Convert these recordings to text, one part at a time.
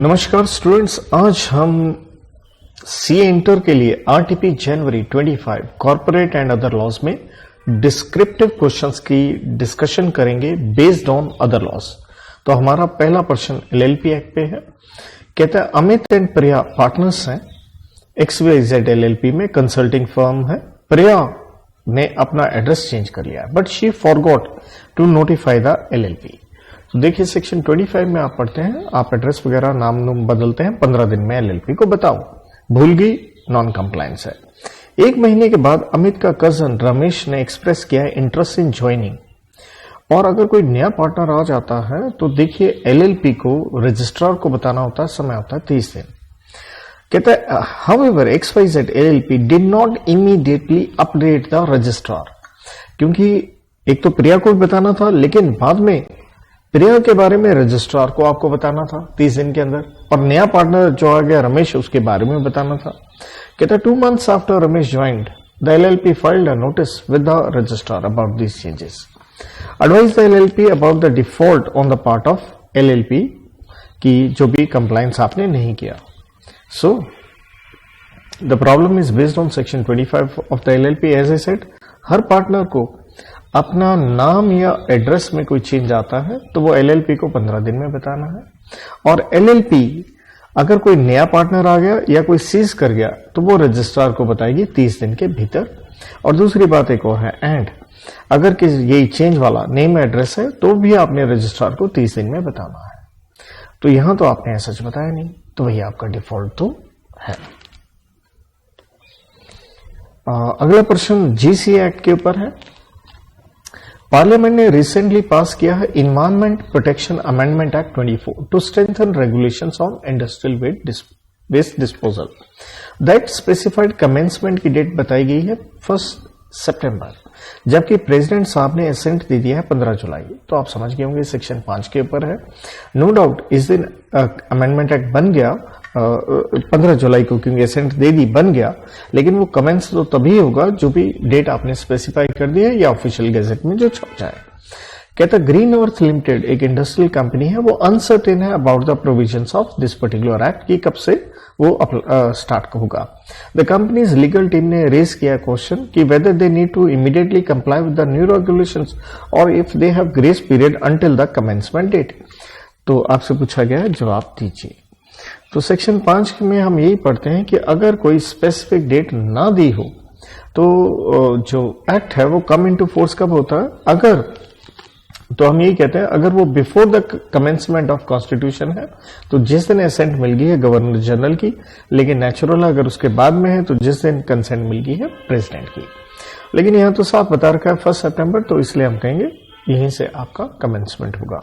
नमस्कार स्टूडेंट्स, आज हम सीए इंटर के लिए आरटीपी जनवरी 25 कॉर्पोरेट एंड अदर लॉज में डिस्क्रिप्टिव क्वेश्चंस की डिस्कशन करेंगे बेस्ड ऑन अदर लॉज। तो हमारा पहला प्रश्न एलएलपी एक्ट पे है। कहता है अमित एंड प्रिया पार्टनर्स हैं, XYZ एलएलपी में कंसल्टिंग फर्म है। प्रिया ने अपना एड्रेस चेंज कर लिया but she forgot to notify the LLP. तो देखिए सेक्शन 25 में आप पढ़ते हैं, आप एड्रेस वगैरह नाम बदलते हैं, 15 दिन में एलएलपी को बताओ। भूल गई, नॉन कंप्लायंस है। एक महीने के बाद अमित का कजन रमेश ने एक्सप्रेस किया है इंटरेस्ट इन ज्वाइनिंग, और अगर कोई नया पार्टनर आ जाता है तो देखिए एलएलपी को रजिस्ट्रार को बताना होता है, समय होता है 30 दिन। कहता है however XYZ LLP did not immediately update the registrar, क्योंकि एक तो प्रिया को बताना था लेकिन बाद में प्रिया के बारे में रजिस्ट्रार को आपको बताना था 30 दिन के अंदर, और नया पार्टनर जो आ गया रमेश उसके बारे में बताना था। कहता 2 months after Ramesh joined the LLP filed a notice with the registrar about these changes, advise the LLP about the default on the part of LLP की जो भी कंप्लायंस आपने नहीं किया। So the problem is based on section 25 of the LLP. As I said, हर partner को अपना नाम या एड्रेस में कोई चेंज आता है तो वो एलएलपी को 15 दिन में बताना है, और एलएलपी अगर कोई नया पार्टनर आ गया या कोई सीज कर गया तो वो रजिस्ट्रार को बताएगी 30 दिन के भीतर। और दूसरी बात एक और है, एंड अगर यही चेंज वाला नेम एड्रेस है तो भी आपने रजिस्ट्रार को 30 दिन में बताना है। तो यहां तो आपने सच बताया नहीं, तो वही आपका डिफॉल्ट तो है। अगला प्रश्न जीसी एक्ट के ऊपर है। पार्लियामेंट ने रिसेंटली पास किया है environment protection amendment act 24 to strengthen regulations on industrial waste disposal. That specified commencement की डेट बताई गई है 1 सितंबर, जबकि प्रेसिडेंट साहब ने एसेंट दे दिया है 15 जुलाई। तो आप समझ गए होंगे सेक्शन 5 के ऊपर है। नो डाउट इस दिन अमेंडमेंट एक्ट बन गया 15 जुलाई को, क्योंकि एसेंट दे दी, बन गया, लेकिन वो कमेंस तो तभी होगा जो भी डेट आपने स्पेसिफाई कर दी है या ऑफिशियल गैजेट में जो छप जाए। कहता ग्रीन अर्थ लिमिटेड एक इंडस्ट्रियल कंपनी है, वो अनसर्टेन है about the provisions of this particular act की कब से वो स्टार्ट होगा। द कंपनीज लीगल टीम ने रेज किया क्वेश्चन कि whether they need to immediately comply with the new regulations और if they have grace period until the commencement date. तो आपसे पूछा गया है, जवाब दीजिए। तो सेक्शन 5 में हम यही पढ़ते हैं कि अगर कोई स्पेसिफिक डेट ना दी हो तो जो एक्ट है वो कम इनटू फोर्स कब होता है, अगर तो हम यही कहते हैं अगर वो before the commencement of constitution है तो जिस दिन एसेंट मिल गई है गवर्नर जनरल की, लेकिन नेचुरल अगर उसके बाद में है तो जिस दिन कंसेंट मिल गई है प्रेसिडेंट की। लेकिन यहां तो साफ बता रखा है 1 सितंबर, तो इसलिए हम कहेंगे यहीं से आपका कमेंसमेंट होगा।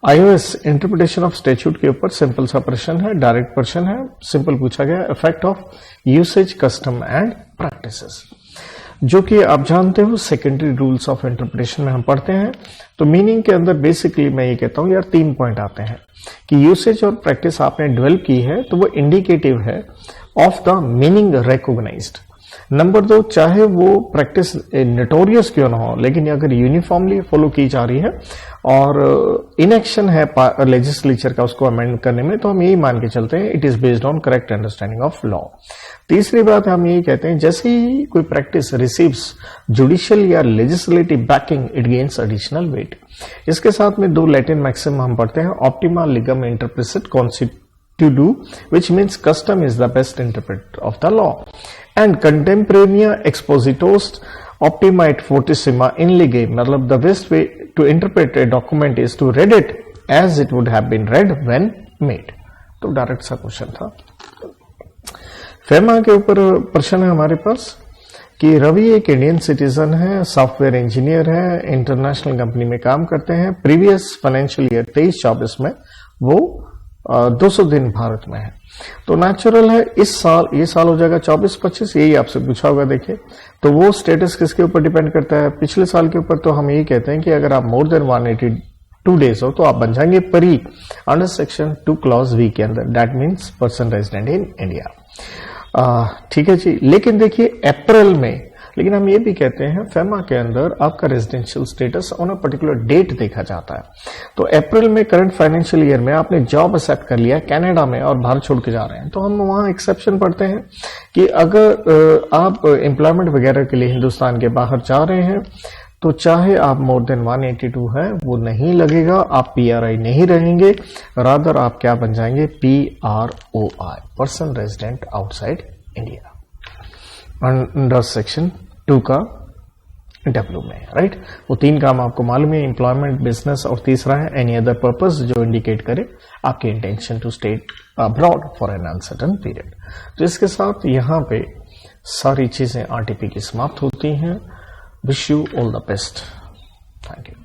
iOS इंटरप्रिटेशन ऑफ स्टैट्यूट के ऊपर सिंपल सा प्रश्न है, डायरेक्ट प्रश्न है, सिंपल पूछा गया effect of usage custom and practices, जो कि आप जानते हो सेकेंडरी रूल्स ऑफ इंटरप्रिटेशन में हम पढ़ते हैं। तो मीनिंग के अंदर बेसिकली मैं ये कहता हूं यार 3 पॉइंट आते हैं कि यूसेज और प्रैक्टिस आपने डेवलप की है तो वो इंडिकेटिव है of the meaning recognised. Number 2, चाहे वो प्रैक्टिस नोटोरियस क्यों ना हो, लेकिन अगर यूनिफॉर्मली फॉलो की जा रही है और इनएक्शन है लेजिस्लेचर का उसको अमेंड करने में, तो हम यही मान के चलते हैं it is based on correct understanding of law. तीसरी बात हम यही कहते हैं जैसे ही कोई प्रैक्टिस रिसीव्स जुडिशियल या legislative backing it gains additional weight. इसके साथ में 2 लैटिन मैक्सिम हम पढ़ते हैं, ऑप्टिमा लिगम इंटरप्रेसिट constitudu, which means custom is the best interpreter of the law, and contemporanea expositos optima et fortissima in legem, मतलब the best way to interpret a document is to read it as it would have been read when made। तो direct सा question था। FEMA के ऊपर प्रश्न है हमारे पास कि रवि एक इंडियन सिटीजन है, सॉफ्टवेयर इंजीनियर है, इंटरनेशनल कंपनी में काम करते हैं। प्रीवियस फाइनेंशियल ईयर 23-24 में वो 200 दिन भारत में है। तो नेचुरल है इस साल, ये साल हो जाएगा 24-25, यही आपसे पूछा होगा। देखिए तो वो स्टेटस किसके ऊपर डिपेंड करता है, पिछले साल के ऊपर। तो हम यही कहते हैं कि अगर आप मोर देन 182 डेज हो तो आप बन जाएंगे परी अंडर सेक्शन 2 क्लॉज वी के अंदर, that means person resident in India. ठीक है जी। लेकिन देखिए अप्रैल में लेकिन हम ये भी कहते हैं FEMA के अंदर आपका residential status on a particular date देखा जाता है। तो अप्रैल में करंट फाइनेंशियल ईयर में आपने जॉब एक्सेप्ट कर लिया कनाडा में और भारत छोड़ के जा रहे हैं, तो हम वहां एक्सेप्शन पढ़ते हैं कि अगर आप एम्प्लॉयमेंट वगैरह के लिए हिंदुस्तान के बाहर जा रहे हैं तो चाहे आप मोर देन 182 है वो नहीं लगेगा, आप PRI नहीं रहेंगे, रादर आप क्या बन जाएंगे, PROI, person resident outside India, under section 2 का W में, राइट। वो 3 काम आपको मालूम है, एम्प्लॉयमेंट, बिजनेस और तीसरा है एनी अदर पर्पस जो इंडिकेट करे आपके intention to stay abroad for an uncertain period. तो इसके साथ यहाँ पे सारी चीजें RTP की समाप्त होती हैं। Wish you all the best. Thank you.